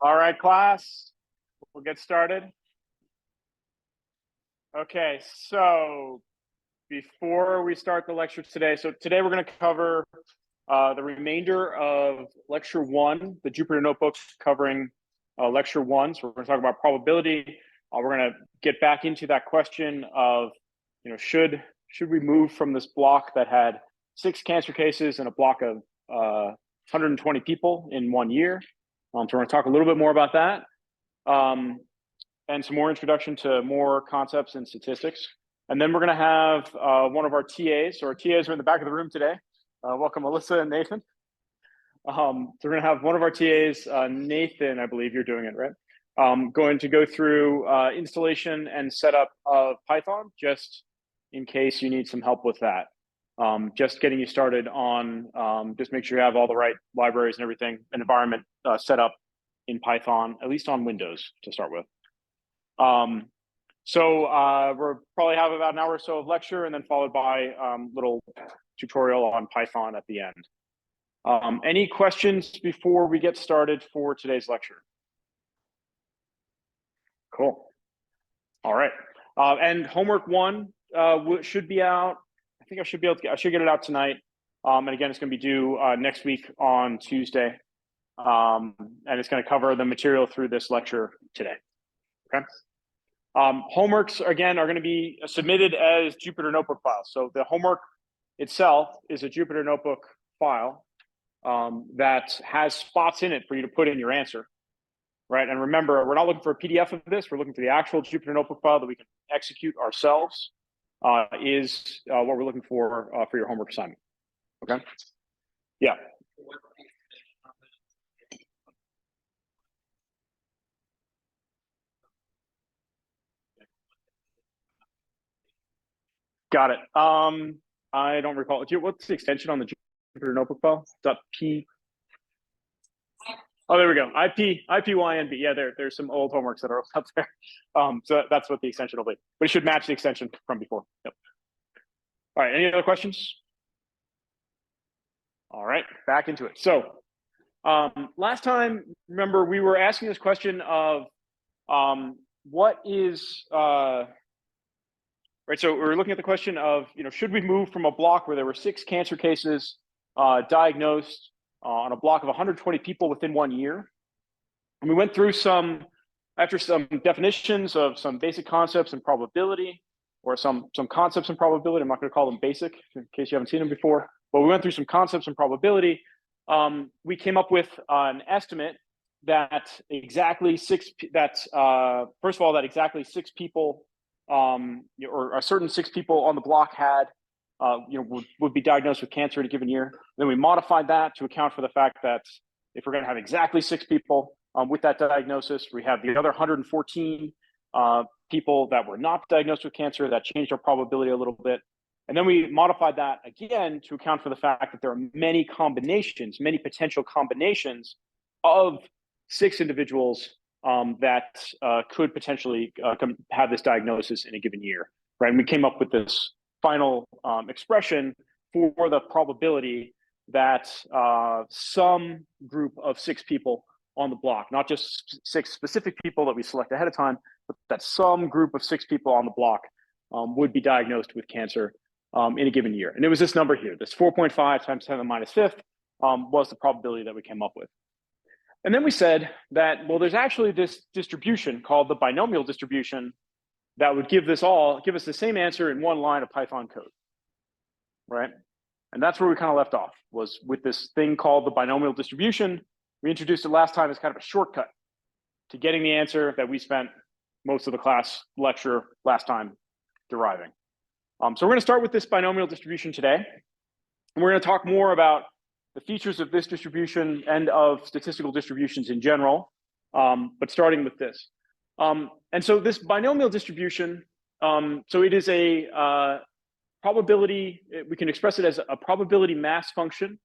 All right, class, we'll get started. Okay, so before we start the lecture today, today we're going to cover the remainder of lecture one, the Jupyter Notebooks covering lecture one. So we're going to talk about probability. We're going to get back into that question of, should we move from this block that had 6 cancer cases and a block of 120 people in 1 year? So we're going to talk a little bit more about that. And some more introduction to more concepts and statistics. And then we're going to have one of our TAs. So our TAs are in the back of the room today. Welcome, Alyssa and Nathan. So we're going to have one of our TAs, Nathan, I believe you're doing it, right? Going to go through installation and setup of Python, just in case you need some help with that. Just getting you started on, just make sure you have all the right libraries and everything, an environment set up in Python, at least on Windows to start with. We'll probably have about an hour or so of lecture and then followed by little tutorial on Python at the end. Any questions before we get started for today's lecture? Cool. All right. And homework one should be out. I think I should get it out tonight. And again, it's going to be due next week on Tuesday. And it's going to cover the material through this lecture today. Okay. Homeworks, again, are going to be submitted as Jupyter Notebook files. So the homework itself is a Jupyter Notebook file that has spots in it for you to put in your answer, right? And remember, we're not looking for a PDF of this. We're looking for the actual Jupyter Notebook file that we can execute ourselves is what we're looking for your homework assignment, okay? Yeah. Got it. I don't recall. What's the extension on the Jupyter Notebook file? .p. Oh, there we go. IPYNB. Yeah, there's some old homeworks that are up there. So that's what the extension will be. But it should match the extension from before. Yep. All right. Any other questions? All right. Back into it. So last time, remember, we were asking this question of what is right, so we're looking at the question of, should we move from a block where there were 6 cancer cases diagnosed on a block of 120 people within 1 year? And we went through after some definitions of some basic concepts in probability, or some concepts in probability. I'm not going to call them basic in case you haven't seen them before, but we went through some concepts in probability. We came up with an estimate that exactly 6 people or a certain 6 people on the block had, would be diagnosed with cancer in a given year. Then we modified that to account for the fact that if we're going to have exactly 6 people with that diagnosis, we have the other 114 people that were not diagnosed with cancer. That changed our probability a little bit. And then we modified that again to account for the fact that there are many potential combinations of 6 individuals that could potentially have this diagnosis in a given year, right? And we came up with this final expression for the probability that some group of 6 people on the block, not just 6 specific people that we select ahead of time, but that some group of 6 people on the block would be diagnosed with cancer in a given year. And it was this number here, this 4.5 times 10 to the minus 5th was the probability that we came up with. And then we said that, well, there's actually this distribution called the binomial distribution that would give us the same answer in 1 line of Python code, right? And that's where we kind of left off, was with this thing called the binomial distribution. We introduced it last time as kind of a shortcut to getting the answer that we spent most of the class lecture last time deriving. So we're going to start with this binomial distribution today. And we're going to talk more about the features of this distribution and of statistical distributions in general, but starting with this. And so this binomial distribution, so it is a probability, we can express it as a probability mass function.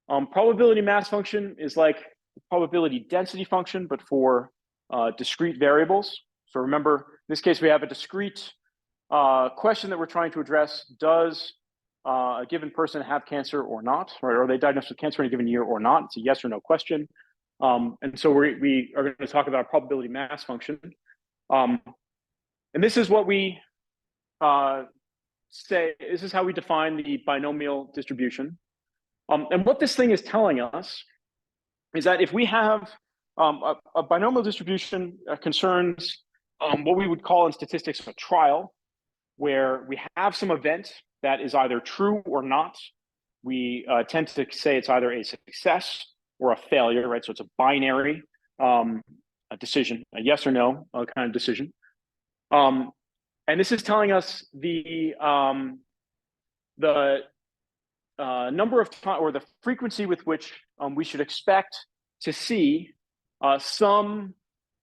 Probability mass function is like the probability density function, but for discrete variables. So remember, in this case, we have a discrete question that we're trying to address. Does a given person have cancer or not? Right? Are they diagnosed with cancer in a given year or not? It's a yes or no question. And so we are going to talk about a probability mass function. And this is what we say, this is how we define the binomial distribution. And what this thing is telling us is that if we have a binomial distribution concerns what we would call in statistics a trial, where we have some event that is either true or not. We tend to say it's either a success or a failure, right? So it's a binary a decision, a yes or no kind of decision. And this is telling us the number of time or the frequency with which we should expect to see some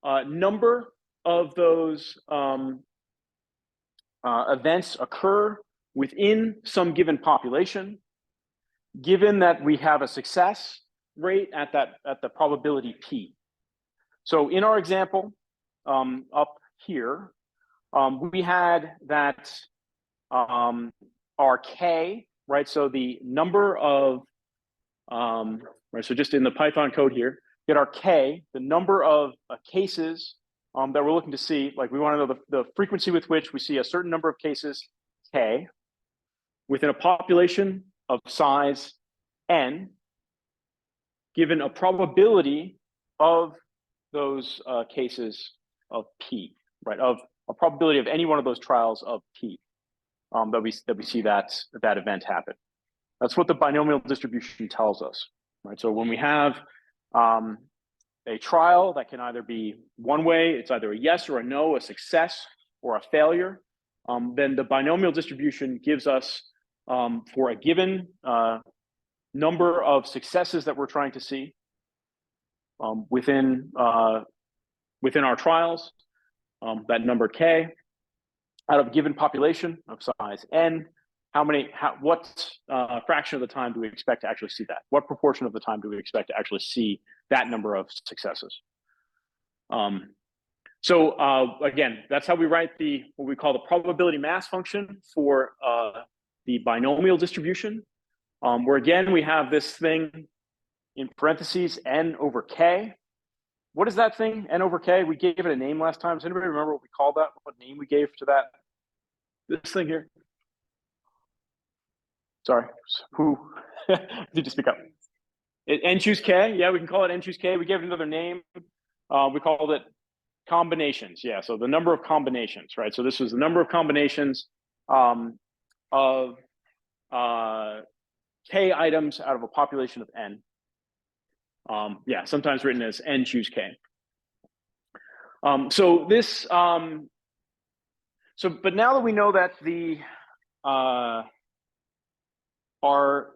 number of those events occur within some given population, given that we have a success rate at the probability p. So in our example up here, we had that our k, right? So the number of right. So just in the Python code here, get our k, the number of cases that we're looking to see. Like we want to know the frequency with which we see a certain number of cases, k, within a population of size n, given a probability of those cases of p, right? Of a probability of any one of those trials of p that we see that event happen. That's what the binomial distribution tells us, right? So when we have a trial that can either be one way, it's either a yes or a no, a success or a failure, then the binomial distribution gives us for a given number of successes that we're trying to see within our trials, that number k, out of a given population of size n, what fraction of the time do we expect to actually see that? What proportion of the time do we expect to actually see that number of successes? So again, that's how we write what we call the probability mass function for the binomial distribution, where again, we have this thing in parentheses, n over k. What is that thing, n over k? We gave it a name last time. Does anybody remember what we called that? What name we gave to that? This thing here? Sorry, who did you speak up? N choose k, yeah, we can call it n choose k. We gave it another name. We called it combinations, yeah, so the number of combinations, right? So this was the number of combinations of k items out of a population of n. Yeah, sometimes written as n choose k. So this, but now that we know that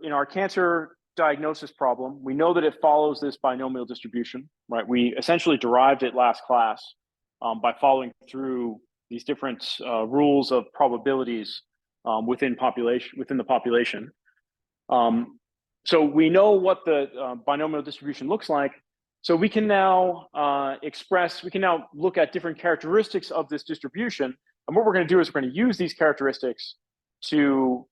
in our cancer diagnosis problem, we know that it follows this binomial distribution, right? We essentially derived it last class by following through these different rules of probabilities within the population. So we know what the binomial distribution looks like. So we can now look at different characteristics of this distribution. And what we're going to do is we're going to use these characteristics to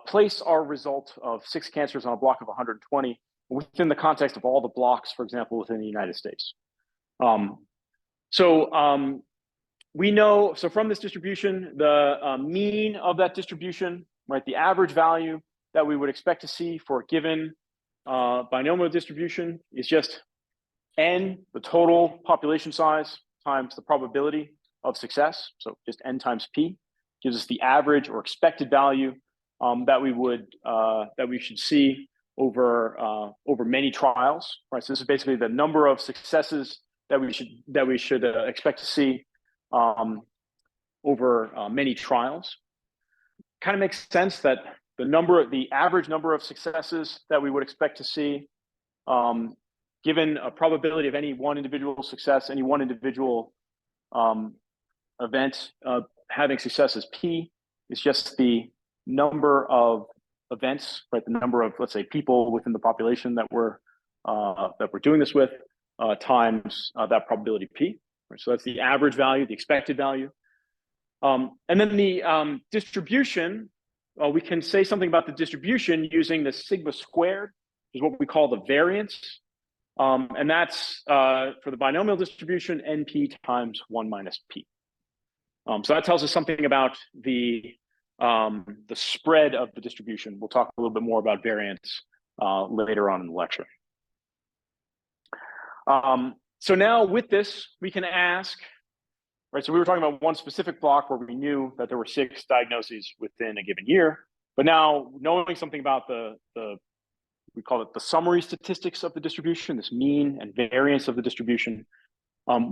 place our result of 6 cancers on a block of 120 within the context of all the blocks, for example, within the United States. We know, so from this distribution, the mean of that distribution, right, the average value that we would expect to see for a given binomial distribution is just n, the total population size, times the probability of success. So just n times p gives us the average or expected value that we should see over many trials, right? So this is basically the number of successes that we should expect to see over many trials. Kind of makes sense that the average number of successes that we would expect to see, given a probability of any one individual success, any one individual event having success as p, is just the number of events, right? The number of, let's say, people within the population that we're doing this with, times that probability p. Right? So that's the average value, the expected value. And then the distribution, we can say something about the distribution using the sigma squared, is what we call the variance And that's for the binomial distribution, NP times 1 minus P. So that tells us something about the spread of the distribution. We'll talk a little bit more about variance later on in the lecture. So now with this, we can ask, right? So we were talking about one specific block where we knew that there were 6 diagnoses within a given year. But now knowing something about we call it the summary statistics of the distribution, this mean and variance of the distribution,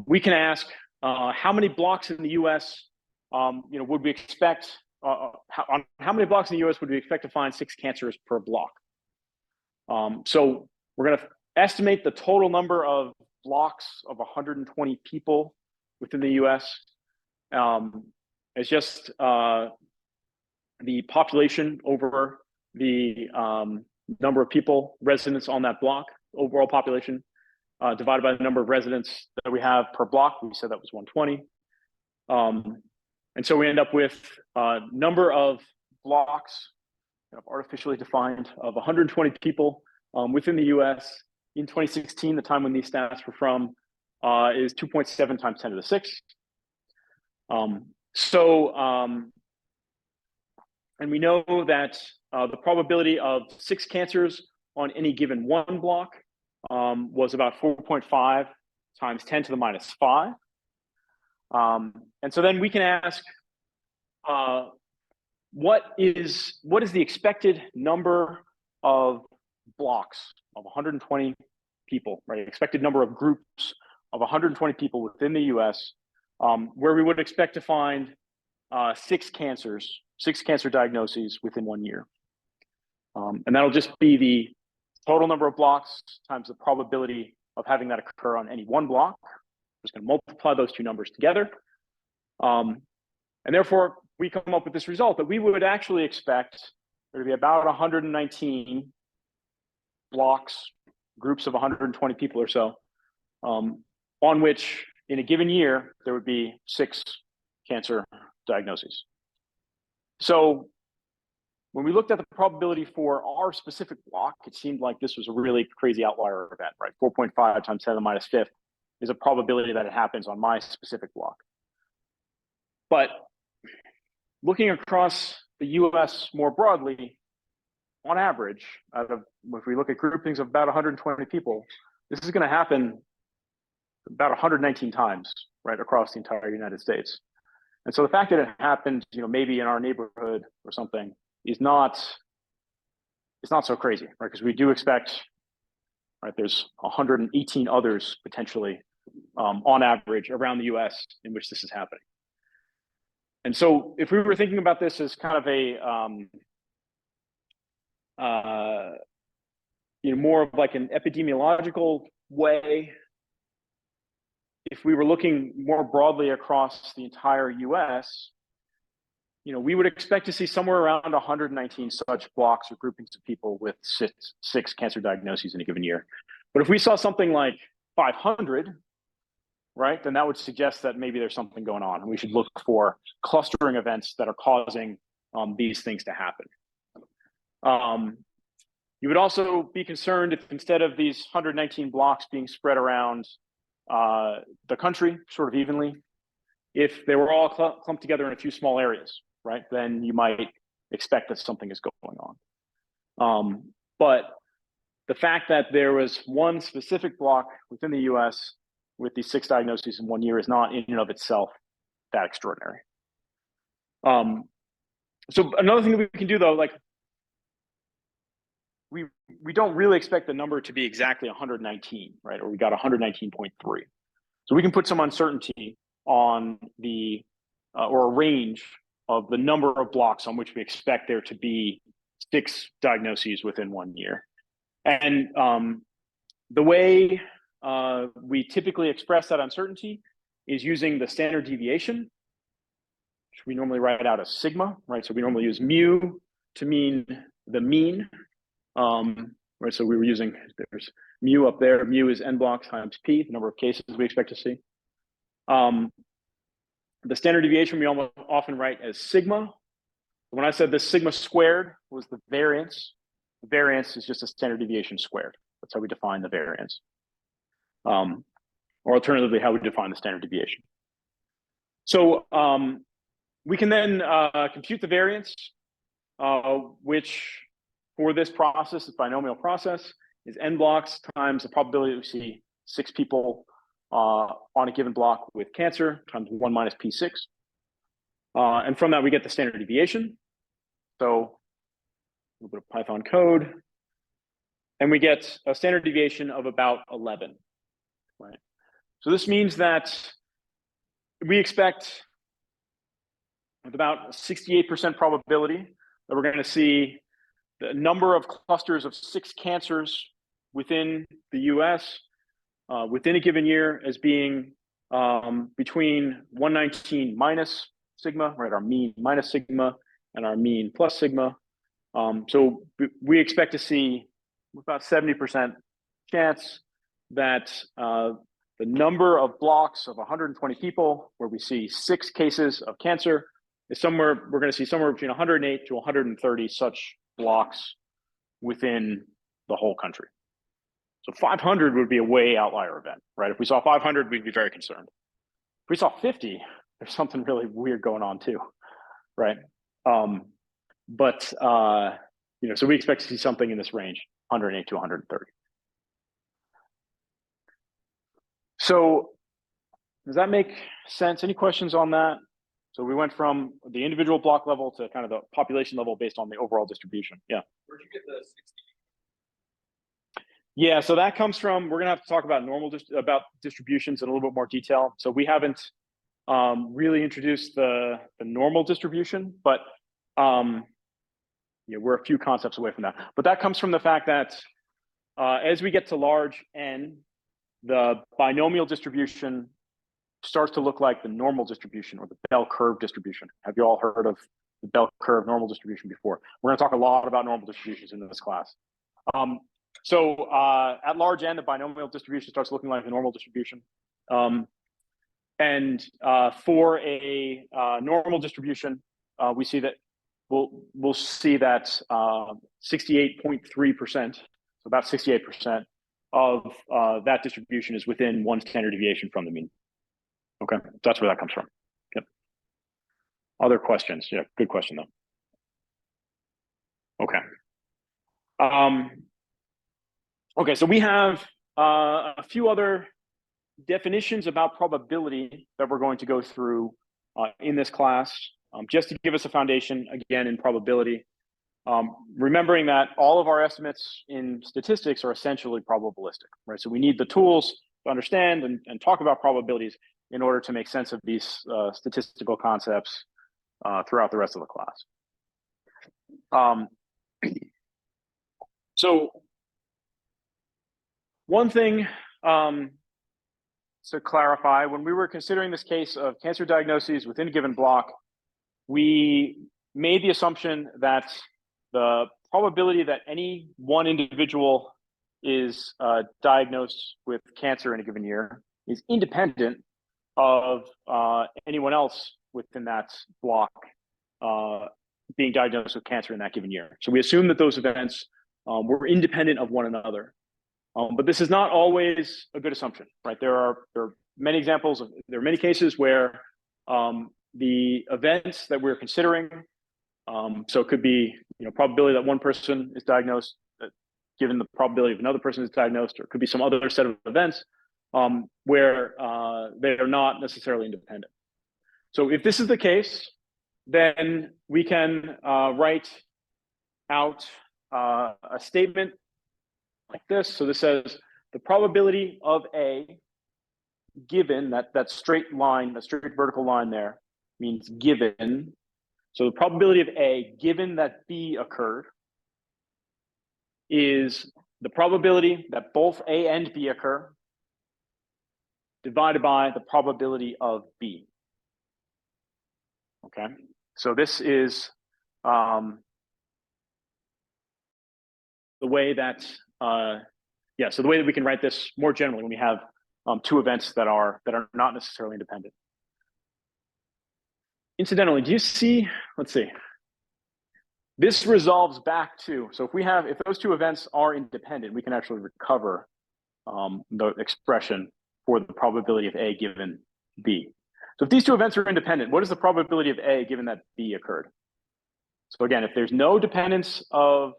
we can ask how many blocks in the U.S. Would we expect? On how many blocks in the U.S. would we expect to find 6 cancers per block? So we're going to estimate the total number of blocks of 120 people within the U.S. It's just the population over the number of people, residents on that block, overall population, divided by the number of residents that we have per block. We said that was 120. And so we end up with a number of blocks, artificially defined, of 120 people within the US in 2016, the time when these stats were from, is 2.7 times 10 to the 6. And we know that the probability of 6 cancers on any given one block was about 4.5 times 10 to the minus 5. And so then we can ask, what is the expected number of blocks of 120 people, right? Expected number of groups of 120 people within the US where we would expect to find 6 cancer diagnoses within 1 year. And that'll just be the total number of blocks times the probability of having that occur on any one block. We're just going to multiply those two numbers together. And therefore, we come up with this result that we would actually expect there to be about 119 blocks, groups of 120 people or so, on which in a given year, there would be 6 cancer diagnoses. So when we looked at the probability for our specific block, it seemed like this was a really crazy outlier event, right? 4.5 times 10 to the minus 5th is a probability that it happens on my specific block. But looking across the US more broadly, on average, if we look at groupings of about 120 people, this is going to happen about 119 times, right, across the entire United States. And so the fact that it happened, maybe in our neighborhood or something, it's not so crazy, right? Because we do expect, right, there's 118 others potentially on average around the US in which this is happening. And so if we were thinking about this as kind of a more of like an epidemiological way, if we were looking more broadly across the entire US, we would expect to see somewhere around 119 such blocks or groupings of people with six cancer diagnoses in a given year. But if we saw something like 500, right, then that would suggest that maybe there's something going on, and we should look for clustering events that are causing these things to happen. You would also be concerned if instead of these 119 blocks being spread around the country sort of evenly, if they were all clumped together in a few small areas, right, then you might expect that something is going on. But the fact that there was one specific block within the US with these 6 diagnoses in 1 year is not in and of itself that extraordinary. So another thing that we can do, though, like we don't really expect the number to be exactly 119, right? Or we got 119.3. So we can put some uncertainty on the or a range of the number of blocks on which we expect there to be 6 diagnoses within 1 year. And the way we typically express that uncertainty is using the standard deviation, which we normally write out as sigma, right? So we normally use mu to mean the mean, right? So we were using, there's mu up there. Mu is n blocks times p, the number of cases we expect to see. The standard deviation we often write as sigma. When I said this sigma squared was the variance is just a standard deviation squared. That's how we define the variance. or alternatively, how we define the standard deviation. So we can then compute the variance, which for this process, this binomial process, is n blocks times the probability that we see 6 people on a given block with cancer times 1 minus p6. And from that, we get the standard deviation. So a little bit of Python code. And we get a standard deviation of about 11, right? So this means that we expect with about 68% probability that we're going to see the number of clusters of 6 cancers within the US within a given year as being between 119 minus sigma, right, our mean minus sigma, and our mean plus sigma. So we expect to see about 70% chance that the number of blocks of 120 people where we see 6 cases of cancer is somewhere, we're going to see somewhere between 108 to 130 such blocks within the whole country. So 500 would be a way outlier event, right? If we saw 500, we'd be very concerned. If we saw 50, there's something really weird going on too, right? You know, so we expect to see something in this range, 108 to 130. So does that make sense? Any questions on that? So we went from the individual block level to kind of the population level based on the overall distribution. Yeah. Where'd you get the 60? Yeah, so that comes from, we're gonna have to talk about about distributions in a little bit more detail. So we haven't really introduced the normal distribution, but yeah, we're a few concepts away from that. But that comes from the fact that as we get to large N, the binomial distribution starts to look like the normal distribution or the bell curve distribution. Have you all heard of the bell curve normal distribution before? We're going to talk a lot about normal distributions in this class. So at large N, the binomial distribution starts looking like the normal distribution. And for a normal distribution, we see that we'll see that 68.3%, so about 68% of that distribution is within 1 standard deviation from the mean. Okay, that's where that comes from. Yep. Other questions? Yeah, good question though. Okay. Okay, so we have a few other definitions about probability that we're going to go through in this class, just to give us a foundation, again, in probability. Remembering that all of our estimates in statistics are essentially probabilistic, right? So we need the tools to understand and talk about probabilities in order to make sense of these statistical concepts throughout the rest of the class. So one thing to clarify, when we were considering this case of cancer diagnoses within a given block, we made the assumption that the probability that any one individual is diagnosed with cancer in a given year is independent of anyone else within that block being diagnosed with cancer in that given year. So we assume that those events were independent of one another. But this is not always a good assumption, right? There are many examples there are many cases where the events that we're considering, so it could be, you know, probability that one person is diagnosed, given the probability of another person is diagnosed, or it could be some other set of events where they are not necessarily independent. So if this is the case, then we can write out a statement like this. So this says the probability of A given that straight line, that straight vertical line there means given. So the probability of A given that B occurred is the probability that both A and B occur divided by the probability of B. Okay, so this is the way that so the way that we can write this more generally when we have two events that are not necessarily independent. Incidentally, do you see? Let's see. This resolves back to, so if those two events are independent, we can actually recover the expression for the probability of A given B. So if these two events are independent, what is the probability of A given that B occurred? So again, if there's no dependence of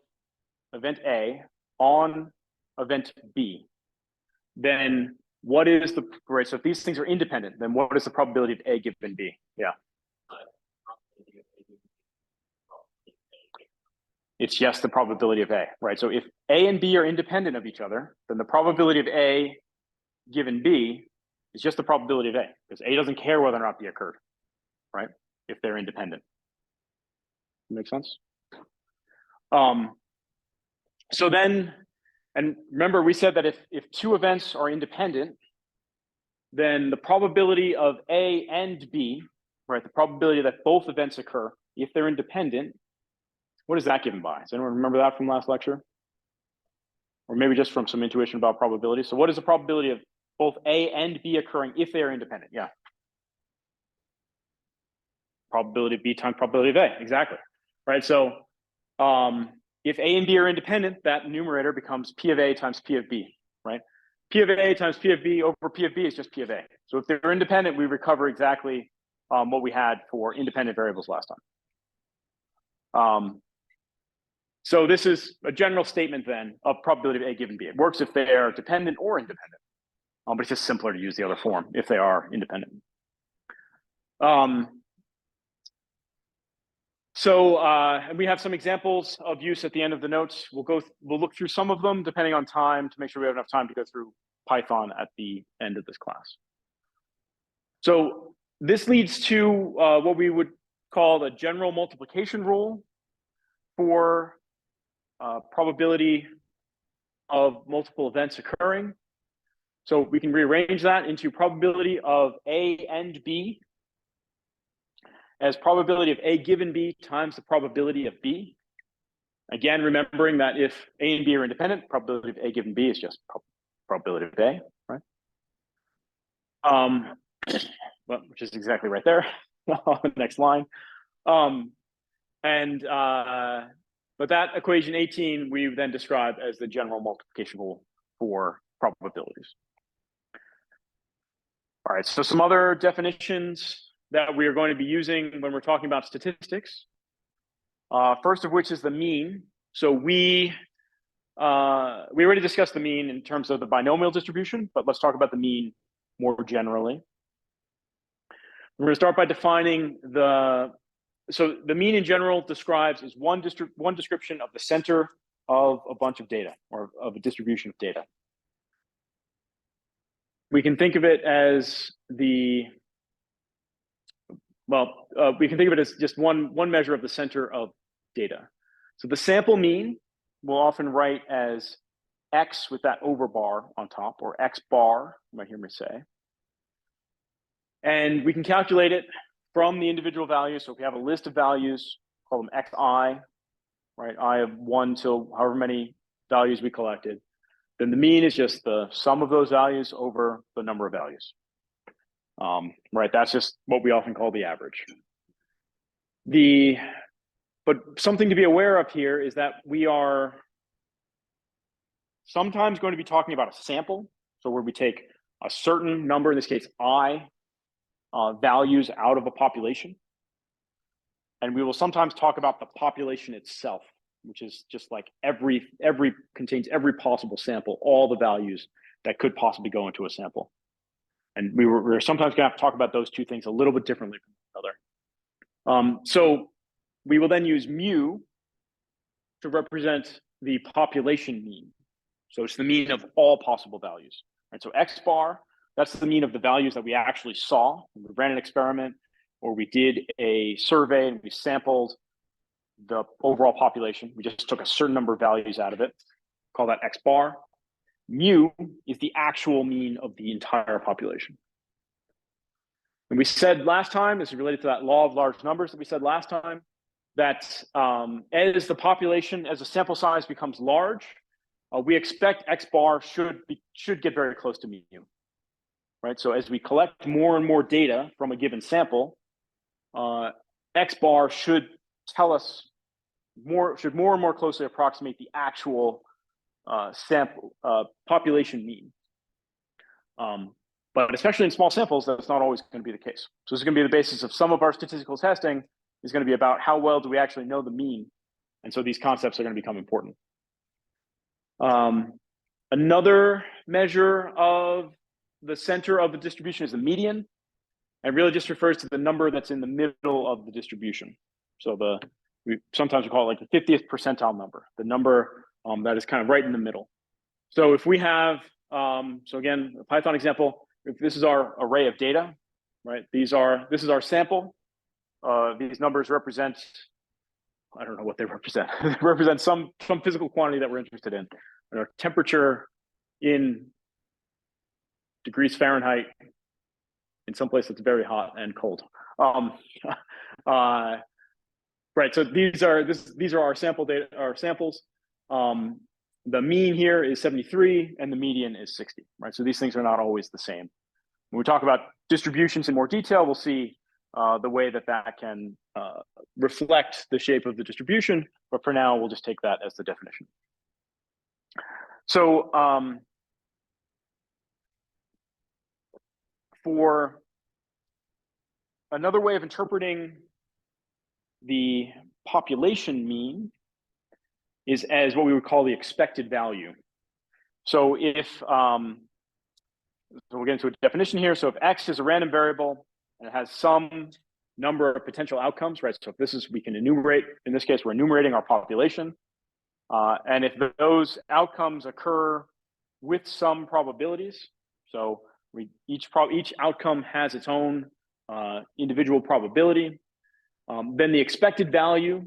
event A on event B, then what is the, right, so if these things are independent, then what is the probability of A given B? Yeah. It's just the probability of A, right? So if A and B are independent of each other, then the probability of A given B is just the probability of A, because A doesn't care whether or not B occurred, right? If they're independent. Make sense? So then, and remember we said that if two events are independent, then the probability of A and B, right, the probability that both events occur, if they're independent, what is that given by? Does anyone remember that from last lecture? Or maybe just from some intuition about probability. So what is the probability of both A and B occurring if they are independent? Yeah. Probability of B times probability of A, exactly. Right, so if A and B are independent, that numerator becomes P of A times P of B, right? P of A times P of B over P of B is just P of A. So if they're independent, we recover exactly what we had for independent variables last time. So this is a general statement then of probability of A given B. It works if they are dependent or independent, but it's just simpler to use the other form if they are independent. And we have some examples of use at the end of the notes. We'll look through some of them depending on time to make sure we have enough time to go through Python at the end of this class. So this leads to what we would call the general multiplication rule for probability of multiple events occurring. So we can rearrange that into probability of A and B as probability of A given B times the probability of B. Again, remembering that if A and B are independent, probability of A given B is just probability of A, right? Well, which is exactly right there on the next line. But that equation 18, we then describe as the general multiplication rule for probabilities. All right, so some other definitions that we are going to be using when we're talking about statistics. First of which is the mean. So we already discussed the mean in terms of the binomial distribution, but let's talk about the mean more generally. We're going to start by defining so the mean in general describes is one description of the center of a bunch of data or of a distribution of data. We can think of it as we can think of it as just one measure of the center of data. So the sample mean we'll often write as X with that over bar on top, or X bar, you might hear me say. And we can calculate it from the individual values. So if we have a list of values, call them Xi, right? I of 1 till however many values we collected. Then the mean is just the sum of those values over the number of values. Right, that's just what we often call the average. But something to be aware of here is that we are sometimes going to be talking about a sample. So where we take a certain number, in this case, I, values out of a population. And we will sometimes talk about the population itself, which is just like contains every possible sample, all the values that could possibly go into a sample. And we're sometimes going to have to talk about those two things a little bit differently from each other. So we will then use mu to represent the population mean. So it's the mean of all possible values. Right? So X bar, that's the mean of the values that we actually saw. We ran an experiment or we did a survey and we sampled the overall population. We just took a certain number of values out of it, call that X bar. Mu is the actual mean of the entire population. And we said last time, this is related to that law of large numbers that we said last time, that as the population, as the sample size becomes large, we expect X bar should get very close to mu, right? So as we collect more and more data from a given sample, X bar should tell us should more and more closely approximate the actual population mean. But especially in small samples, that's not always going to be the case. So this is going to be the basis of some of our statistical testing is going to be about how well do we actually know the mean. And so these concepts are going to become important. Another measure of the center of the distribution is the median. And really just refers to the number that's in the middle of the distribution. So sometimes we call it like the 50th percentile number, the number that is kind of right in the middle. So if we have, so again, a Python example, if this is our array of data, right? This is our sample. These numbers represent, I don't know what they represent. They represent some physical quantity that we're interested in. And our temperature in degrees Fahrenheit in some place that's very hot and cold. Right. So these are our sample data, our samples. The mean here is 73 and the median is 60, right? So these things are not always the same. When we talk about distributions in more detail, we'll see the way that can reflect the shape of the distribution. But for now, we'll just take that as the definition. So for another way of interpreting the population mean is as what we would call the expected value. So if, so we'll get into a definition here. So if X is a random variable and it has some number of potential outcomes, right? So if this is, we can enumerate, in this case, we're enumerating our population. And if those outcomes occur with some probabilities, so each outcome has its own individual probability, then the expected value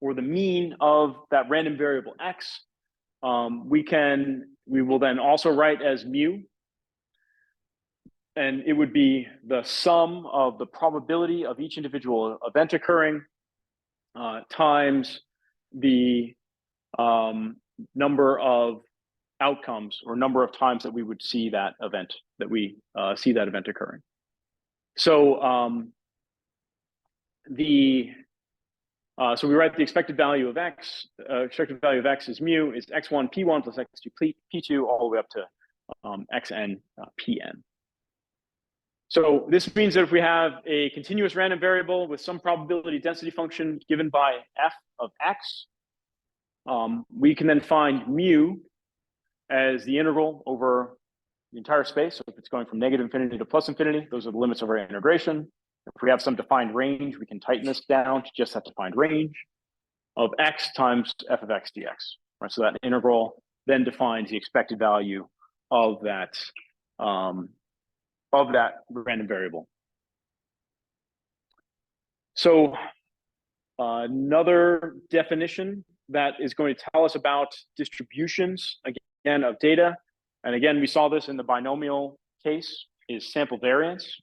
or the mean of that random variable X, we will then also write as mu, and it would be the sum of the probability of each individual event occurring times the number of outcomes or number of times that we would see that event, occurring. So so we write the expected value of X. Expected value of X is mu, is x1 p1 plus x2 p2 all the way up to xn pn. So this means that if we have a continuous random variable with some probability density function given by f of x, we can then find mu as the integral over the entire space. So if it's going from negative infinity to plus infinity, those are the limits of our integration. If we have some defined range, we can tighten this down to just that defined range of x times f of x dx. Right? So that integral then defines the expected value of that random variable. So another definition that is going to tell us about distributions, again, of data. And again, we saw this in the binomial case, is sample variance.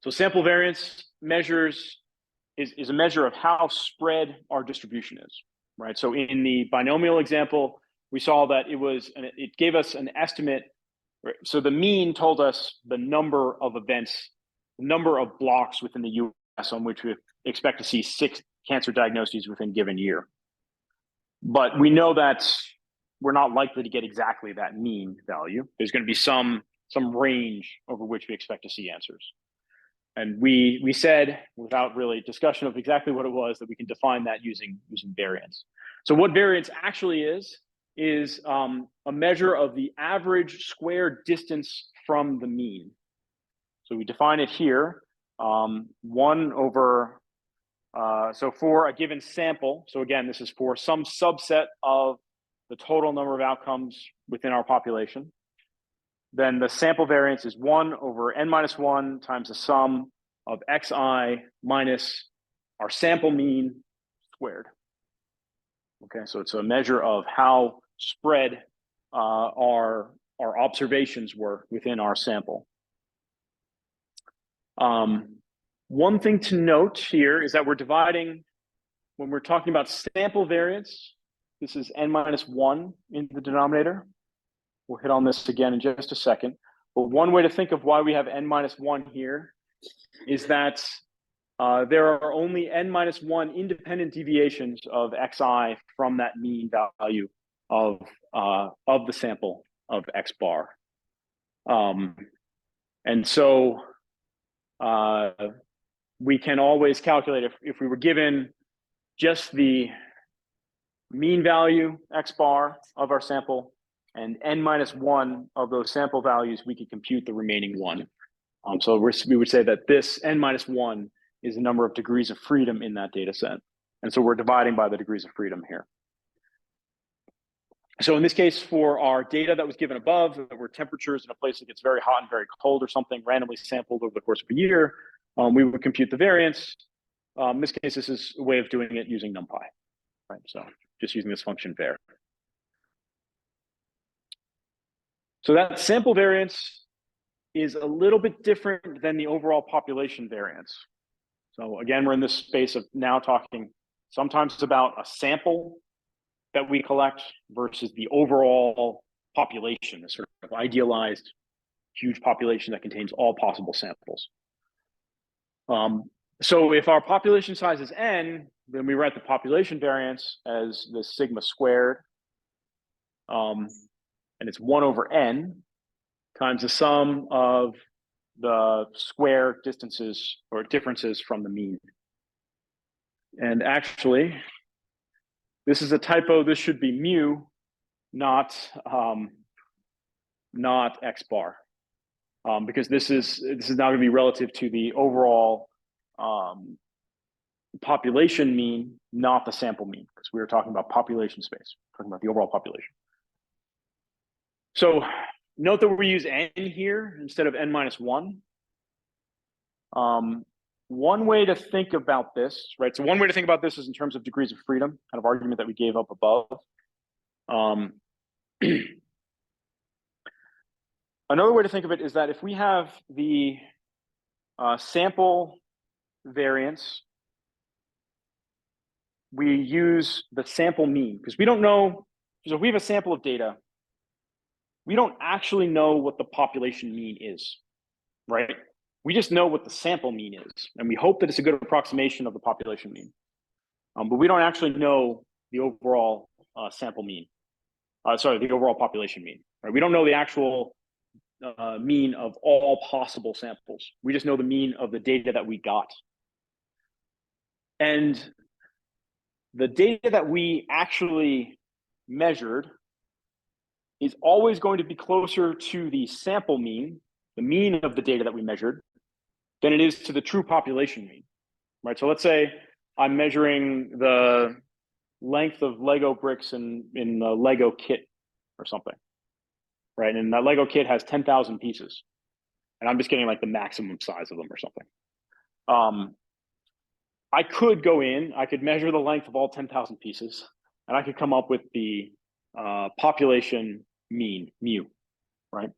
So sample variance is a measure of how spread our distribution is, right? So in the binomial example, we saw that it gave us an estimate. Right? So the mean told us the number of events, the number of blocks within the US on which we expect to see 6 cancer diagnoses within a given year. But we know that we're not likely to get exactly that mean value. There's going to be some range over which we expect to see answers. And we said, without really discussion of exactly what it was, that we can define that using variance. So what variance actually is a measure of the average square distance from the mean. So we define it here, 1 over, so for a given sample, so again, this is for some subset of the total number of outcomes within our population. Then the sample variance is 1 over n minus 1 times the sum of xi minus our sample mean squared. Okay, so it's a measure of how spread our observations were within our sample. One thing to note here is that we're dividing, when we're talking about sample variance, this is n minus 1 in the denominator. We'll hit on this again in just a second. But one way to think of why we have n minus 1 here is that there are only n minus 1 independent deviations of xi from that mean value of the sample of X bar. And so we can always calculate if we were given just the mean value X bar of our sample and n-1 of those sample values, we could compute the remaining one. So we would say that this n-1 is the number of degrees of freedom in that data set. And so we're dividing by the degrees of freedom here. So in this case, for our data that was given above, there were temperatures in a place that gets very hot and very cold or something randomly sampled over the course of a year, we would compute the variance. In this case, this is a way of doing it using NumPy, right? So just using this function var. So that sample variance is a little bit different than the overall population variance. So again, we're in this space of now talking sometimes about a sample that we collect versus the overall population, a sort of idealized huge population that contains all possible samples. So if our population size is n, then we write the population variance as the sigma squared, and it's 1 over n times the sum of the square distances or differences from the mean. And actually, this is a typo. This should be mu, not X bar, because this is now going to be relative to the overall population mean, not the sample mean, because we were talking about population space, talking about the overall population. So note that we use n here instead of n-1. One way to think about this, right? So one way to think about this is in terms of degrees of freedom, kind of argument that we gave up above. Another way to think of it is that if we have the sample variance, we use the sample mean, because we don't know, so if we have a sample of data, we don't actually know what the population mean is, right? We just know what the sample mean is, and we hope that it's a good approximation of the population mean. But we don't actually know the overall sample mean. The overall population mean, right? We don't know the actual mean of all possible samples. We just know the mean of the data that we got. And the data that we actually measured is always going to be closer to the sample mean, the mean of the data that we measured, than it is to the true population mean, right? So let's say I'm measuring the length of Lego bricks in the Lego kit or something, right? And that Lego kit has 10,000 pieces, and I'm just getting like the maximum size of them or something. I could go in, I could measure the length of all 10,000 pieces, and I could come up with the population mean, mu, right?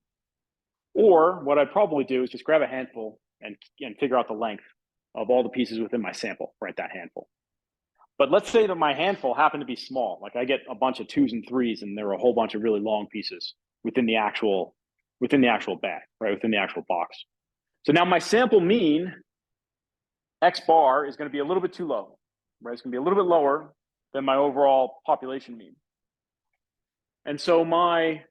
Or what I'd probably do is just grab a handful and figure out the length of all the pieces within my sample, right? That handful. But let's say that my handful happened to be small, like I get a bunch of 2s and 3s, and there are a whole bunch of really long pieces within the actual bag, right? Within the actual box. So now my sample mean, X bar, is going to be a little bit too low, right? It's going to be a little bit lower than my overall population mean. And so my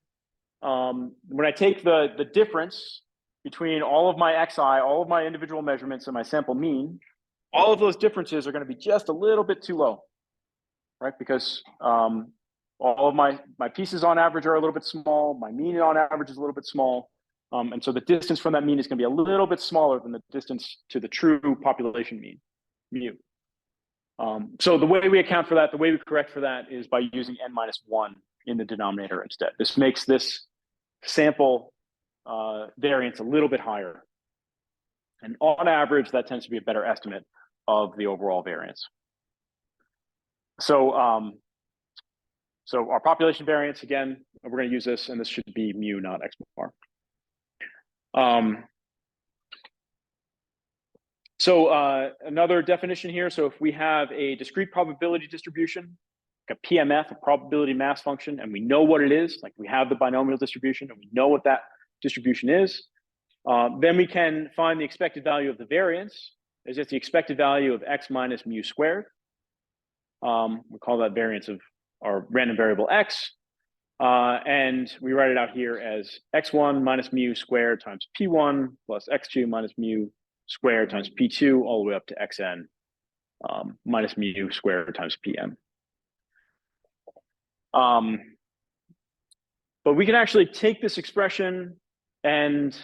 when I take the difference between all of my xi, all of my individual measurements, and my sample mean, all of those differences are going to be just a little bit too low, right? Because all of my pieces on average are a little bit small. My mean on average is a little bit small. And so the distance from that mean is going to be a little bit smaller than the distance to the true population mean, mu. So the way we account for that, the way we correct for that, is by using n-1 in the denominator instead. This makes this sample variance a little bit higher. And on average, that tends to be a better estimate of the overall variance. So, so our population variance, again, we're going to use this, and this should be mu, not X bar. Another definition here. So if we have a discrete probability distribution, like a PMF, a probability mass function, and we know what it is, like we have the binomial distribution and we know what that distribution is, then we can find the expected value of the variance as just the expected value of x minus mu squared. We call that variance of our random variable x. And we write it out here as x1 minus mu squared times p1 plus x2 minus mu squared times p2 all the way up to xn minus mu squared times pm. But we can actually take this expression and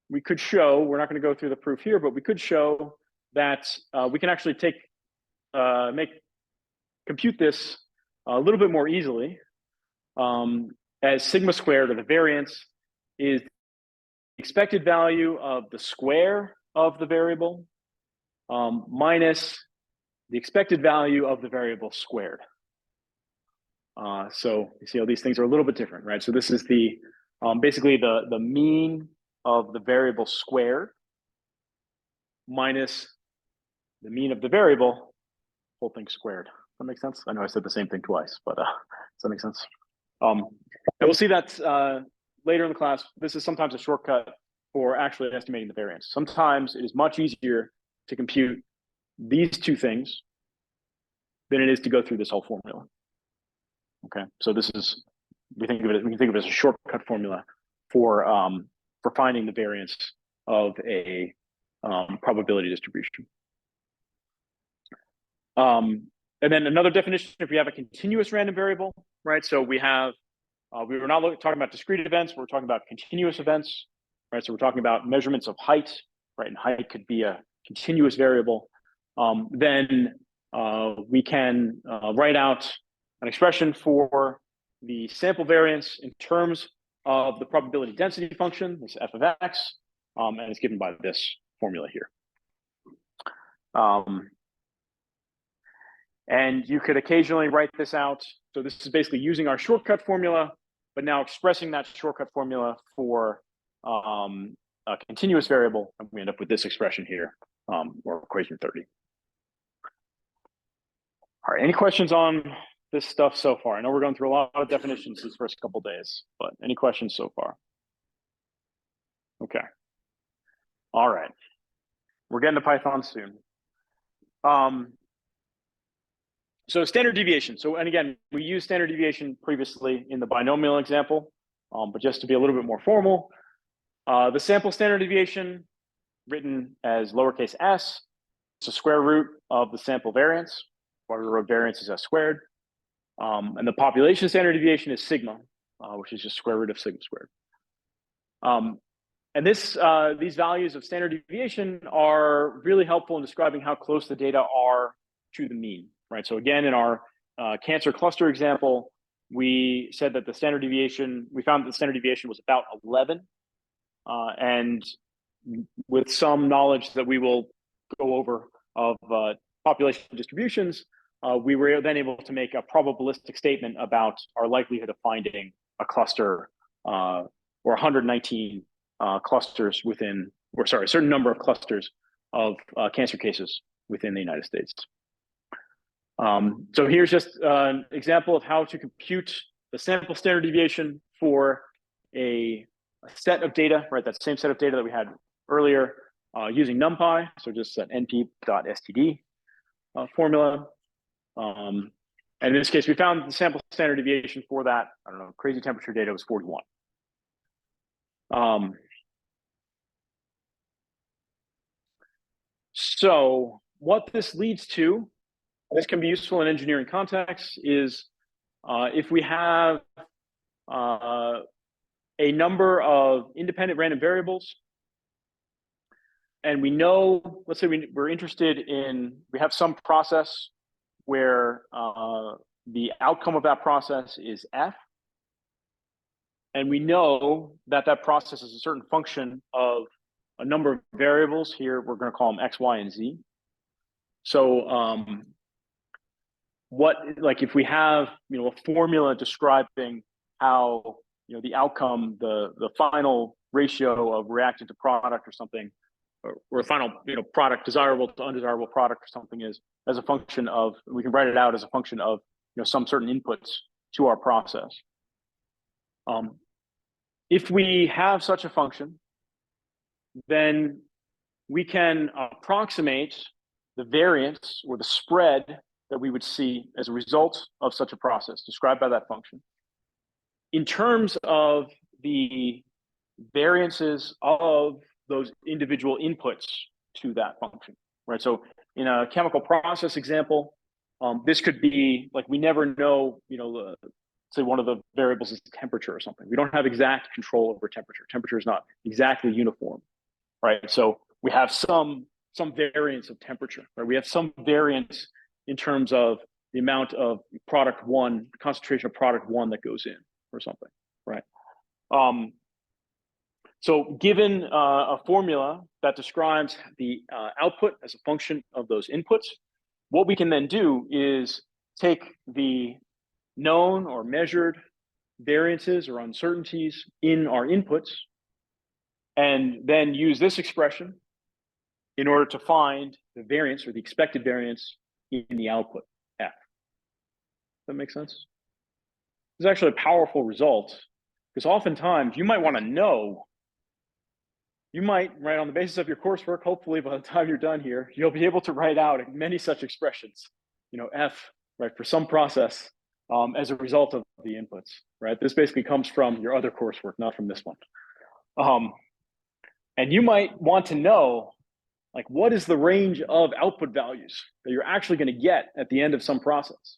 we could show, we're not going to go through the proof here, but we could show that we can actually compute this a little bit more easily as sigma squared, or the variance, is the expected value of the square of the variable minus the expected value of the variable squared. So you see how these things are a little bit different, right? So this is the basically the mean of the variable squared minus the mean of the variable, whole thing squared. Does that make sense? I know I said the same thing twice, but does that make sense? And we'll see that later in the class. This is sometimes a shortcut for actually estimating the variance. Sometimes it is much easier to compute these two things than it is to go through this whole formula. Okay, so this is, we can think of it as a shortcut formula for finding the variance of a probability distribution. And then another definition, if we have a continuous random variable, right? So we have, we were not talking about discrete events, we're talking about continuous events, right? So we're talking about measurements of height, right? And height could be a continuous variable. Then we can write out an expression for the sample variance in terms of the probability density function, this f of x, and it's given by this formula here. And you could occasionally write this out. So this is basically using our shortcut formula, but now expressing that shortcut formula for a continuous variable, and we end up with this expression here, or equation 30. All right, any questions on this stuff so far? I know we're going through a lot of definitions these first couple days, but any questions so far? Okay. All right. We're getting to Python soon. So standard deviation. So, and again, we used standard deviation previously in the binomial example, but just to be a little bit more formal, the sample standard deviation, written as lowercase s, it's a square root of the sample variance. Why we wrote variance is s squared. And the population standard deviation is sigma, which is just square root of sigma squared. And these values of standard deviation are really helpful in describing how close the data are to the mean, right? So again, in our cancer cluster example, we said that the standard deviation, we found that the standard deviation was about 11. And with some knowledge that we will go over of population distributions, we were then able to make a probabilistic statement about our likelihood of finding a cluster or 119 clusters within, or sorry, a certain number of clusters of cancer cases within the United States. So here's just an example of how to compute the sample standard deviation for a set of data, right? That same set of data that we had earlier using NumPy. So just an np.std formula. And in this case, we found the sample standard deviation for that, I don't know, crazy temperature data was 41. So what this leads to, this can be useful in engineering contexts, is if we have a number of independent random variables, and we know, let's say we're interested in, we have some process where the outcome of that process is f, and we know that that process is a certain function of a number of variables. Here we're going to call them x, y, and z. So like if we have a formula describing how the outcome, the final ratio of reactant to product or something, or final product, desirable to undesirable product or something, is as a function of, we can write it out as a function of some certain inputs to our process. If we have such a function, then we can approximate the variance or the spread that we would see as a result of such a process described by that function. in terms of the variances of those individual inputs to that function, right? So in a chemical process example, this could be like, we never know, say one of the variables is temperature or something. We don't have exact control over temperature. Temperature is not exactly uniform, right? So we have some variance of temperature, right? We have some variance in terms of the amount of product one, concentration of product one that goes in or something, right? So given a formula that describes the output as a function of those inputs, what we can then do is take the known or measured variances or uncertainties in our inputs and then use this expression in order to find the variance or the expected variance in the output F. Does that make sense? It's actually a powerful result, because oftentimes you might want to know, right, on the basis of your coursework, hopefully by the time you're done here, you'll be able to write out many such expressions, F, right, for some process as a result of the inputs, right? This basically comes from your other coursework, not from this one. And you might want to know, like, what is the range of output values that you're actually going to get at the end of some process?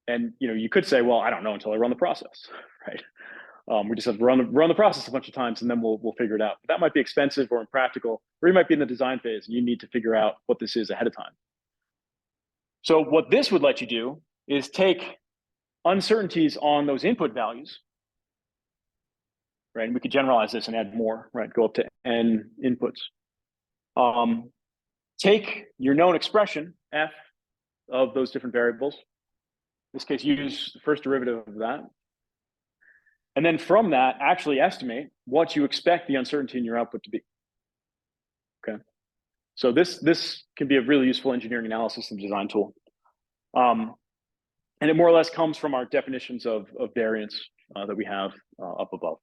And you could say, well, I don't know until I run the process, right? We just have to run the process a bunch of times, and then we'll figure it out. But that might be expensive or impractical, or you might be in the design phase and you need to figure out what this is ahead of time. So what this would let you do is take uncertainties on those input values, right? And we could generalize this and add more, right? Go up to n inputs. Take your known expression, F, of those different variables. In this case, use the first derivative of that. And then from that, actually estimate what you expect the uncertainty in your output to be. Okay. So this can be a really useful engineering analysis and design tool. And it more or less comes from our definitions of variance that we have up above.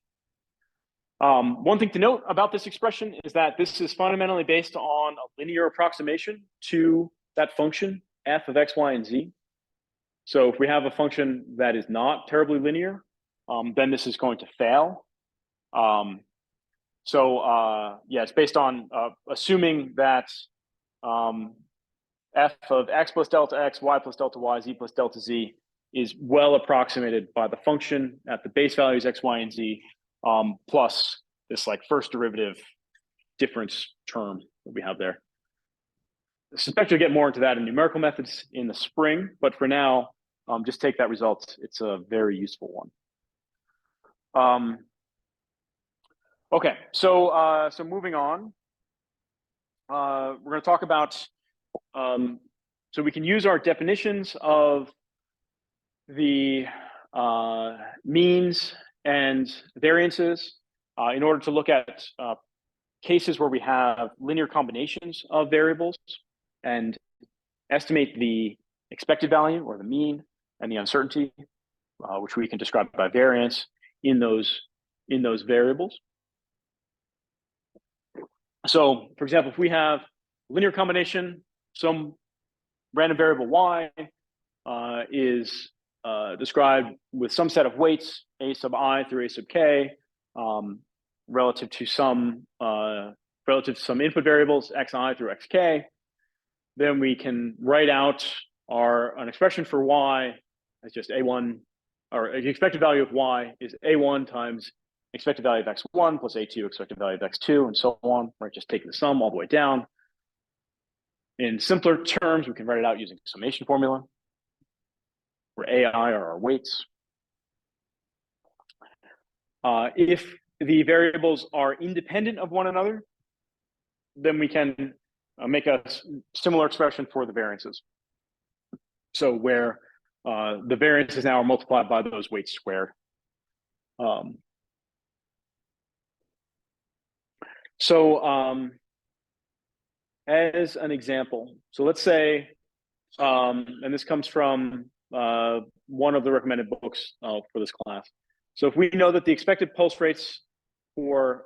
One thing to note about this expression is that this is fundamentally based on a linear approximation to that function, f of x, y, and z. So if we have a function that is not terribly linear, then this is going to fail. Yeah, it's based on assuming that f of x plus delta x, y plus delta y, z plus delta z is well approximated by the function at the base values x, y, and z, plus this like first derivative difference term that we have there. I suspect you'll get more into that in numerical methods in the spring, but for now, just take that result. It's a very useful one. Okay, so moving on, we're going to talk about, so we can use our definitions of the means and variances in order to look at cases where we have linear combinations of variables and estimate the expected value or the mean and the uncertainty, which we can describe by variance in those variables. So, for example, if we have linear combination, some random variable y is described with some set of weights, a sub I through a sub k, relative to some input variables, xi through xk, then we can write out an expression for y as just a1, or the expected value of y is a1 times expected value of x1 plus a2 expected value of x2, and so on, right? Just taking the sum all the way down. In simpler terms, we can write it out using summation formula, where ai are our weights. If the variables are independent of one another, then we can make a similar expression for the variances. So where the variances now are multiplied by those weights squared. As an example, so let's say, and this comes from one of the recommended books for this class. So if we know that the expected pulse rates for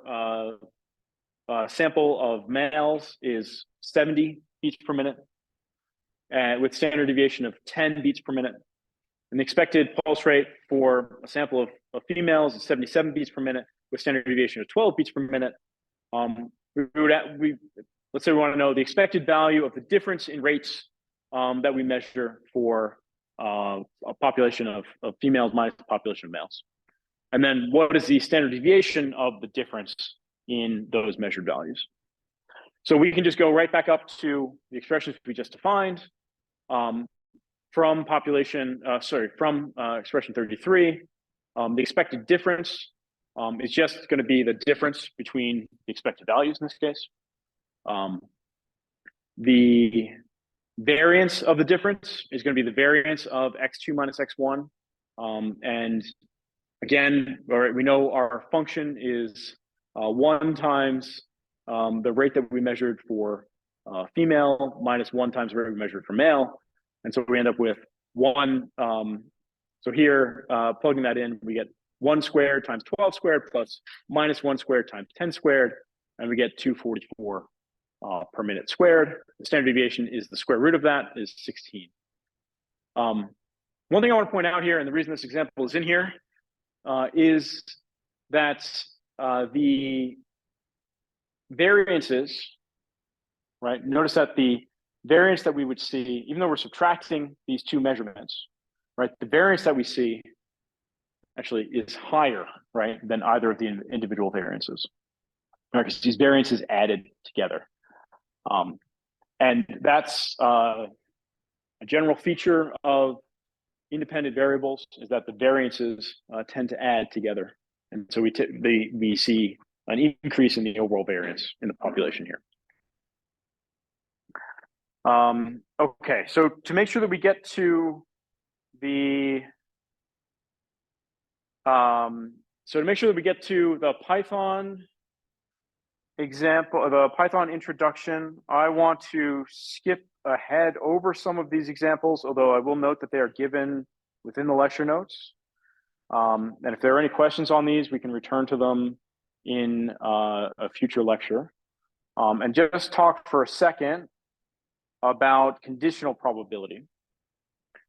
a sample of males is 70 beats per minute, and with standard deviation of 10 beats per minute, And the expected pulse rate for a sample of females is 77 beats per minute with standard deviation of 12 beats per minute. Let's say we want to know the expected value of the difference in rates that we measure for a population of females minus the population of males. And then what is the standard deviation of the difference in those measured values? So we can just go right back up to the expressions we just defined from expression 33. The expected difference is just going to be the difference between the expected values in this case. The variance of the difference is going to be the variance of x2 minus x1. And again, we know our function is 1 times the rate that we measured for female minus 1 times the rate we measured for male. And so we end up with 1. So here, plugging that in, we get 1 squared times 12 squared plus minus 1 squared times 10 squared, and we get 244 per minute squared. The standard deviation is the square root of that is 16. One thing I want to point out here, and the reason this example is in here, is that the variances, right? Notice that the variance that we would see, even though we're subtracting these two measurements, right? The variance that we see actually is higher, right, than either of the individual variances, right? Because these variances added together. And that's a general feature of independent variables, is that the variances tend to add together. And so we see an increase in the overall variance in the population here. Okay, so to make sure that we get to the Python example, the Python introduction, I want to skip ahead over some of these examples, although I will note that they are given within the lecture notes. And if there are any questions on these, we can return to them in a future lecture. And just talk for a second about conditional probability.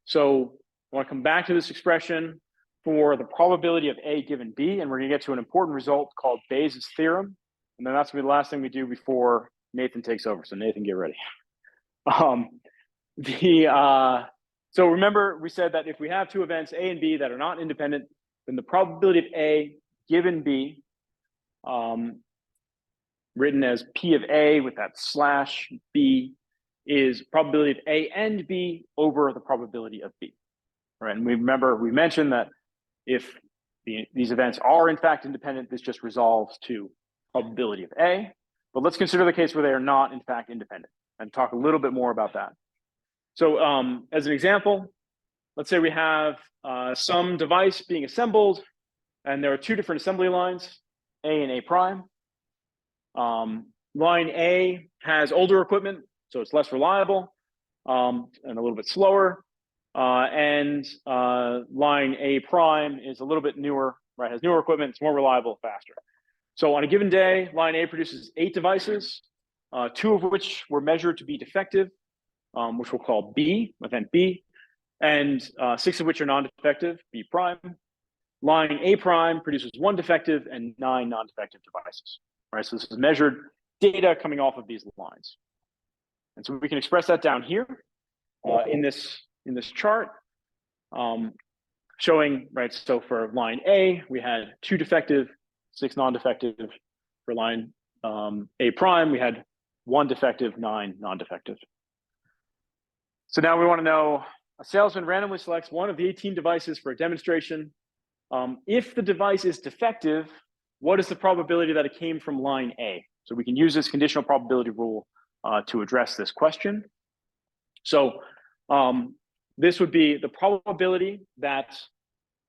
So I want to come back to this expression for the probability of A given B, and we're going to get to an important result called Bayes' theorem. And then that's going to be the last thing we do before Nathan takes over. So Nathan, get ready. So remember, we said that if we have two events, A and B, that are not independent, then the probability of A given B, written as P of A with that slash B, is probability of A and B over the probability of B, right? And we mentioned that if these events are in fact independent, this just resolves to probability of A. But let's consider the case where they are not in fact independent and talk a little bit more about that. So as an example, let's say we have some device being assembled, and there are two different assembly lines, A and A prime. Line A has older equipment, so it's less reliable and a little bit slower. And line A prime is a little bit newer, right? Has newer equipment, it's more reliable, faster. So on a given day, line A produces 8 devices, 2 of which were measured to be defective, which we'll call B, event B, and 6 of which are non-defective, B prime. Line A prime produces 1 defective and 9 non-defective devices, right? So this is measured data coming off of these lines. And so we can express that down here in this chart, showing, right, so for line A, we had 2 defective, 6 non-defective. For line A prime, we had 1 defective, 9 non-defective. So now we want to know, a salesman randomly selects one of the 18 devices for a demonstration. If the device is defective, what is the probability that it came from line A? So we can use this conditional probability rule to address this question. So this would be the probability that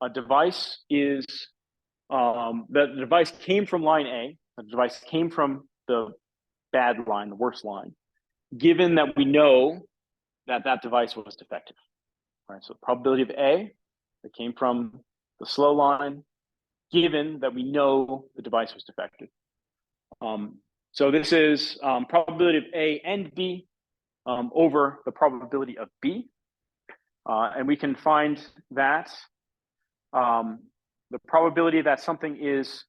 a device is, that the device came from line A, the device came from the bad line, the worst line, given that we know that that device was defective. All right, so probability of A that came from the slow line, given that we know the device was defective. So this is probability of A and B over the probability of B. And we can find that the probability that something is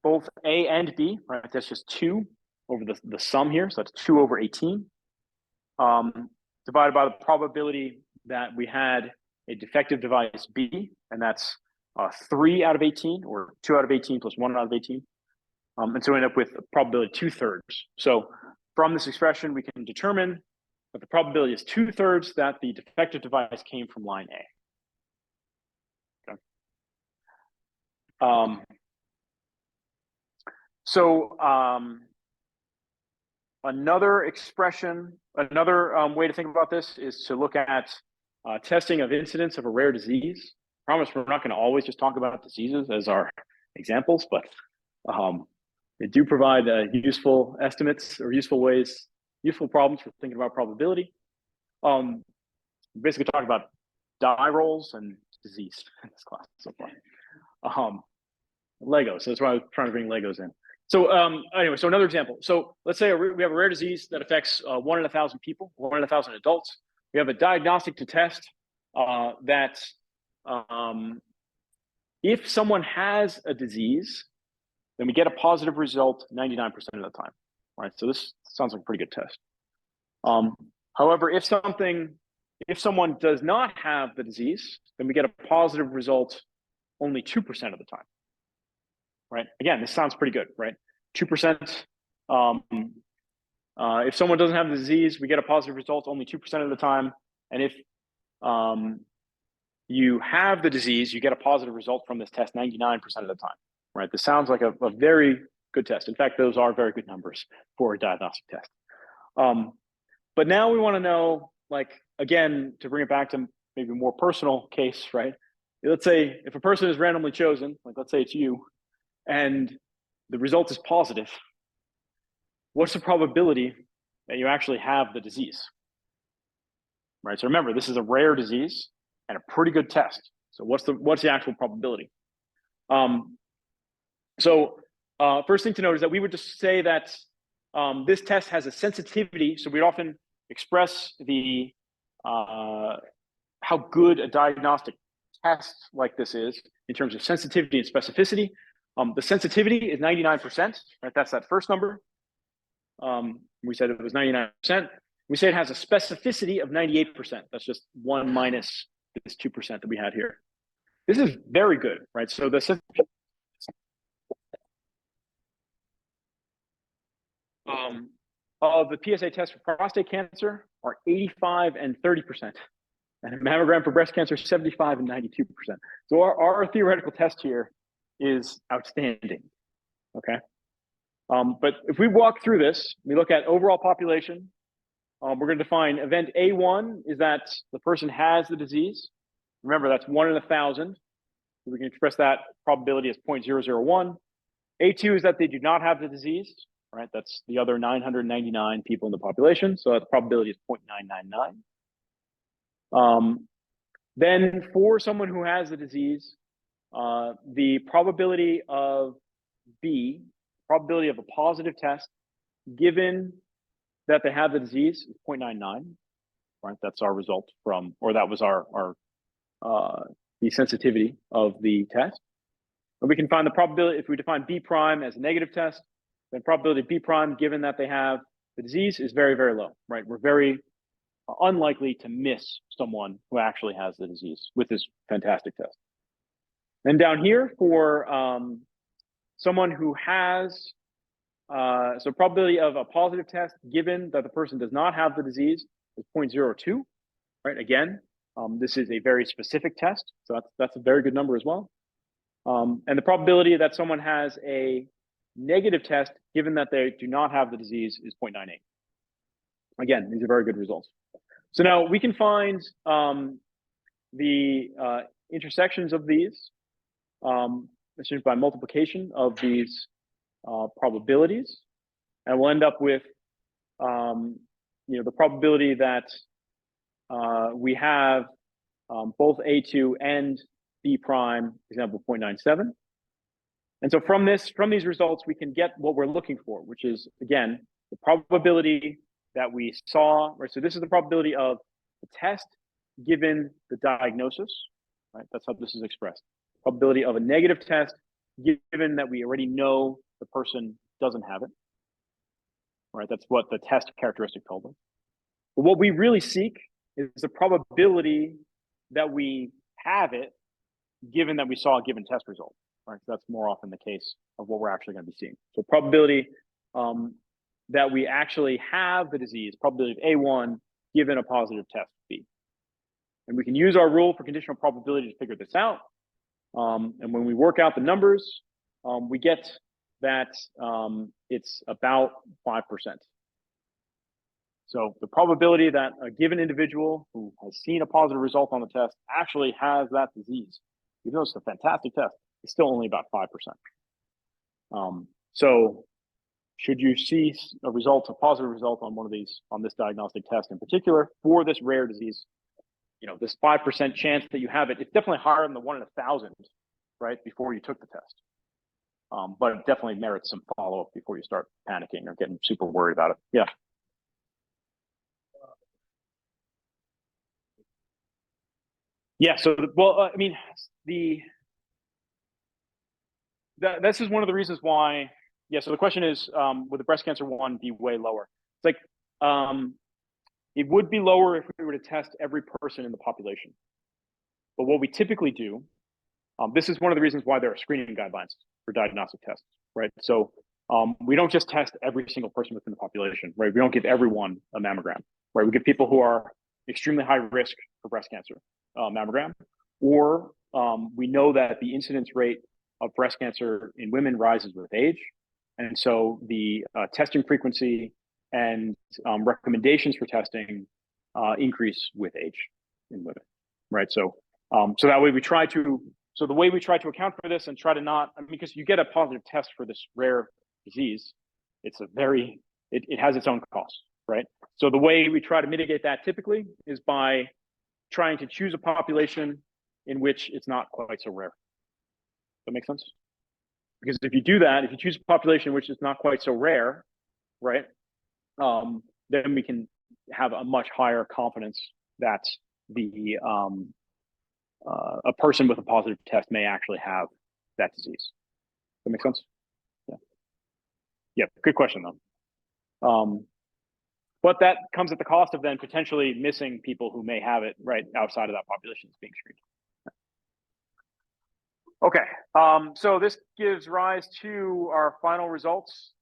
both A and B, right? That's just 2 over the sum here. So that's 2 over 18 divided by the probability that we had a defective device B, and that's 3 out of 18, or 2 out of 18 plus 1 out of 18. And so we end up with a probability 2/3. So from this expression, we can determine that the probability is 2/3 that the defective device came from line A. Okay. Another expression, another way to think about this is to look at testing of incidence of a rare disease. I promise we're not going to always just talk about diseases as our examples, but they do provide useful estimates or useful problems for thinking about probability. Basically talking about die rolls and disease in this class so far. Legos, so that's why I was trying to bring Legos in. So anyway, so another example. So let's say we have a rare disease that affects 1 in 1,000 people, 1 in 1,000 adults. We have a diagnostic to test that if someone has a disease, then we get a positive result 99% of the time, right? So this sounds like a pretty good test. However, if someone does not have the disease, then we get a positive result only 2% of the time. Right? Again, this sounds pretty good, right? 2%. If someone doesn't have the disease, we get a positive result only 2% of the time. And if you have the disease, you get a positive result from this test 99% of the time, right? This sounds like a very good test. In fact, those are very good numbers for a diagnostic test. But now we want to know, like, again, to bring it back to maybe a more personal case, right? Let's say if a person is randomly chosen, like let's say it's you, and the result is positive, what's the probability that you actually have the disease? Right. So remember, this is a rare disease and a pretty good test. So what's the actual probability? First thing to note is that we would just say that this test has a sensitivity. So we'd often express the how good a diagnostic test like this is in terms of sensitivity and specificity. The sensitivity is 99%, right? That's that first number. We said it was 99%. We say it has a specificity of 98%. That's just 1 minus this 2% that we had here. This is very good, right? So the of the PSA test for prostate cancer are 85 and 30%. And a mammogram for breast cancer, 75 and 92%. So our theoretical test here is outstanding, okay? But if we walk through this, we look at overall population, we're going to define event A1 is that the person has the disease. Remember, that's 1 in 1,000. So we can express that probability as 0.001. A2 is that they do not have the disease, right? That's the other 999 people in the population. So that probability is 0.999. Then for someone who has the disease, the probability of B, probability of a positive test, given that they have the disease, is 0.99, right? That's our result from, or that was the sensitivity of the test. And we can find the probability, if we define B prime as a negative test, then probability of B prime, given that they have the disease, is very, very low, right? We're very unlikely to miss someone who actually has the disease with this fantastic test. And down here for someone who has, so probability of a positive test given that the person does not have the disease is 0.02, right? Again, this is a very specific test, so that's a very good number as well. And the probability that someone has a negative test given that they do not have the disease is 0.98. Again, these are very good results. So now we can find the intersections of these, assumed by multiplication of these probabilities, and we'll end up with the probability that we have both A2 and B prime, example 0.97. And so from these results, we can get what we're looking for, which is, again, the probability that we saw, right? So this is the probability of the test given the diagnosis, right? That's how this is expressed. Probability of a negative test given that we already know the person doesn't have it, right? That's what the test characteristic told us. But what we really seek is the probability that we have it given that we saw a given test result, right? So that's more often the case of what we're actually going to be seeing. So probability that we actually have the disease, probability of A1 given a positive test B. And we can use our rule for conditional probability to figure this out. And when we work out the numbers, we get that it's about 5%. So the probability that a given individual who has seen a positive result on the test actually has that disease, even though it's a fantastic test, it's still only about 5%. So should you see a positive result on on this diagnostic test in particular for this rare disease, this 5% chance that you have it, it's definitely higher than the 1 in 1,000, right, before you took the test. But it definitely merits some follow-up before you start panicking or getting super worried about it. Yeah. Yeah. So, this is one of the reasons why. Yeah. So the question is, would the breast cancer one be way lower? It's like, it would be lower if we were to test every person in the population. But what we typically do, this is one of the reasons why there are screening guidelines for diagnostic tests, right? So we don't just test every single person within the population, right? We don't give everyone a mammogram, right? We give people who are extremely high risk for breast cancer mammogram, or we know that the incidence rate of breast cancer in women rises with age. And so the testing frequency and recommendations for testing increase with age in women, right? So that way we try to, so the way we try to account for this and try to not, because you get a positive test for this rare disease, it's it has its own cost, right? So the way we try to mitigate that typically is by trying to choose a population in which it's not quite so rare. That makes sense? Because if you do that, if you choose a population which is not quite so rare, right, then we can have a much higher confidence that a person with a positive test may actually have that disease. That make sense? Yeah. Yeah. Good question though. But that comes at the cost of then potentially missing people who may have it right outside of that population that's being screened. Okay, so this gives rise to our final results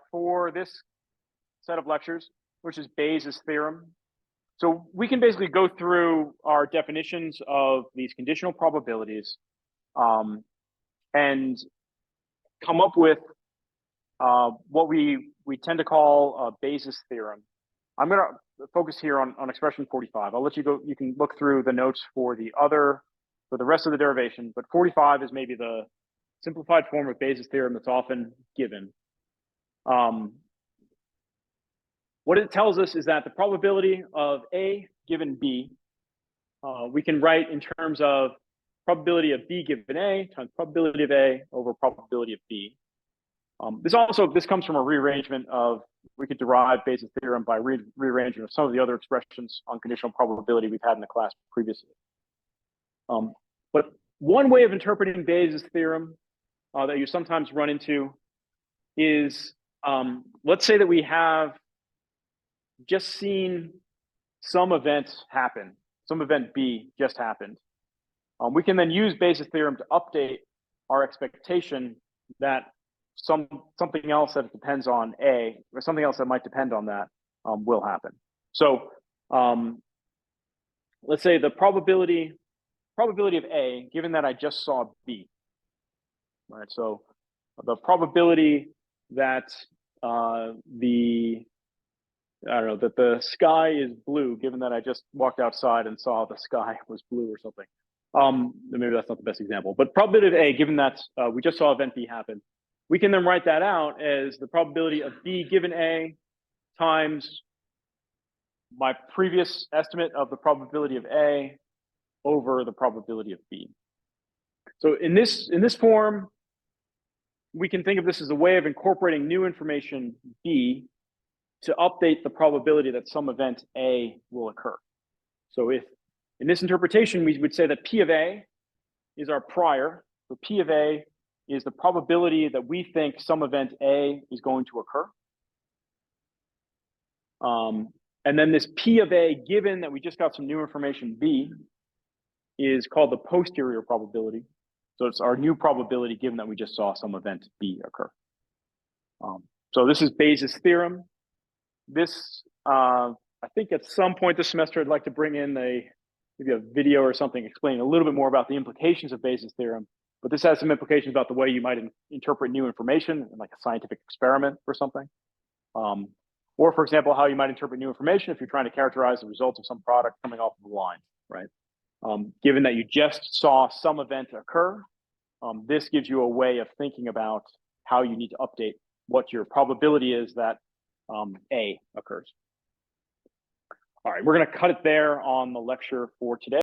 for this set of lectures, which is Bayes' theorem. So we can basically go through our definitions of these conditional probabilities and come up with what we tend to call Bayes' theorem. I'm going to focus here on expression 45. I'll let you go. You can look through the notes for the rest of the derivation, but 45 is maybe the simplified form of Bayes' theorem that's often given. What it tells us is that the probability of A given B, we can write in terms of probability of B given A times probability of A over probability of B. This comes from a rearrangement of, we could derive Bayes' theorem by rearrangement of some of the other expressions on conditional probability we've had in the class previously. But one way of interpreting Bayes' theorem that you sometimes run into is, let's say that we have just seen some event happen, some event B just happened. We can then use Bayes' theorem to update our expectation that something else that depends on A, or something else that might depend on that, will happen. So let's say the probability of A, given that I just saw B, right? So the probability that that the sky is blue, given that I just walked outside and saw the sky was blue or something. Maybe that's not the best example, but probability of A, given that we just saw event B happen, we can then write that out as the probability of B given A times my previous estimate of the probability of A over the probability of B. So in this form, we can think of this as a way of incorporating new information B to update the probability that some event A will occur. So if In this interpretation, we would say that P of A is our prior. So P of A is the probability that we think some event A is going to occur. And then this P of A, given that we just got some new information B, is called the posterior probability. So it's our new probability given that we just saw some event B occur. So this is Bayes' theorem. This, I think at some point this semester, I'd like to bring in maybe a video or something explaining a little bit more about the implications of Bayes' theorem. But this has some implications about the way you might interpret new information in like a scientific experiment or something. Or for example, how you might interpret new information if you're trying to characterize the results of some product coming off of the line, right? Given that you just saw some event occur, this gives you a way of thinking about how you need to update what your probability is that A occurs. All right, we're going to cut it there on the lecture for today.